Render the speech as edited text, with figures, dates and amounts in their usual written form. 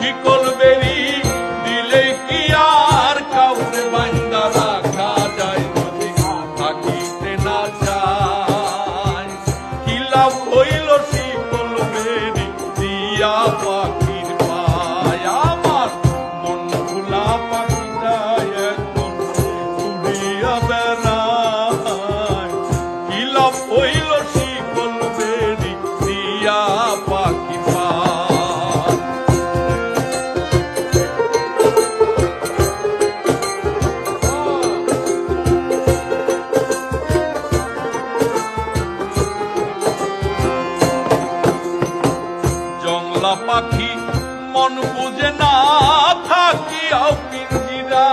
শিকল বেরি দিলে কি আর কাউরে বান্দা রাখা যায় যদি থাকিতে না চায় কি লাভ হইল শিকল বেরি দিয়া পাখির পায় আমার মন ভোলা পাখিটা এখন উড়িয়া বেড়ায় কি লাভ হইল শিকল বেরি দিয়া পাখি পায় জংলা পাখি মন বুঝে না থাকিয়াও পিঞ্জিরা